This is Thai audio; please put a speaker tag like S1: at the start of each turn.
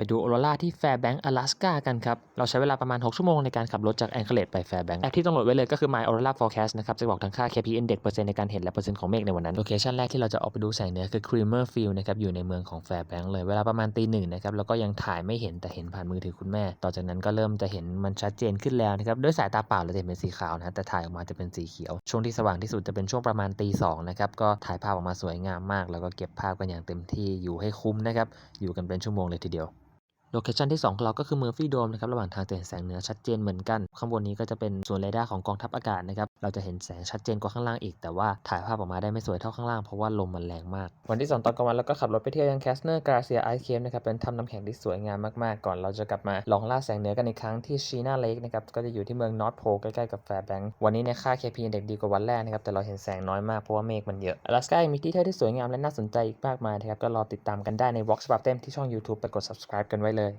S1: ไปดูออโรราที่แฟร์แบงก์阿拉斯加กันครับเราใช้เวลาประมาณ6ชั่วโมงในการขับรถจากแองเกิลเลดไปแฟร์แบงก์แอปที่ต้องโหลดไว้เลยก็คือ My Aurora Forecast นะครับจะบอกทั้งค่า KP Index เปอร์เซ็นต์ในการเห็นและเปอร์เซ็นต์ของเมฆในวันนั้นโลเคชันแรกที่เราจะออกไปดูแสงเหนือคือ Creamer Field นะครับอยู่ในเมืองของแฟร์แบงก์เลยเวลาประมาณตีหนึ่งนะครับแล้วก็ยังถ่ายไม่เห็นแต่เห็นผ่านมือถือคุณแม่ต่อจากนั้นก็เริ่มจะเห็นมันชัดเจนขึ้นแล้วนะครับด้วยสายตาเปล่าเราจะเห็นเป็นสีขาวนะแต่ถ่ายออกมาจะเป็นสีเขียวช่วงที่สว่างที่สุดจะเป็นช่วงประมาณตีสองนะครับก็ถ่ายภาพออกมาสวยงามมากแล้วก็เก็บภาพกันอย่างเต็มที่อยู่ให้คุ้มนะครับอยู่กันเป็นชั่วโมงเลยทีเดียวโลเคชันที่2ของเราก็คือเมอร์ฟี่โดมนะครับระหว่างทางจะเห็นแสงเหนือชัดเจนเหมือนกันข้างบนนี้ก็จะเป็นส่วนเรดาร์ของกองทัพอากาศนะครับเราจะเห็นแสงชัดเจนกว่าข้างล่างอีกแต่ว่าถ่ายภาพออกมาได้ไม่สวยเท่าข้างล่างเพราะว่าลมมันแรงมากวันที่2ตอนกลางวันเราก็ขับรถไปเที่ยวยังแคสเนอร์กราเซียไอซ์เคฟนะครับเป็นถ้ำน้ำแข็งที่สวยงามมากๆก่อนเราจะกลับมาลองล่าแสงเหนือกันอีกครั้งที่ชีน่าเลคนะครับก็จะอยู่ที่เมืองนอร์ทโพลใกล้ๆกับแฟร์แบงก์วันนี้เนี่ยค่า KP Index ดีกว่าวันแรกนะครับแต่เราเห็นแสงน้อยมากเพราะว่าเมฆมันเยอะ阿拉斯加ยังมีที่เที่ยวที่สวยงามและน่าสนใจอีกมากมายนะครับก็รอติดตามกันได้ในวอล์กฉบับเต็มที่ช่อง YouTube ไปกด subscribe กันไว้เลย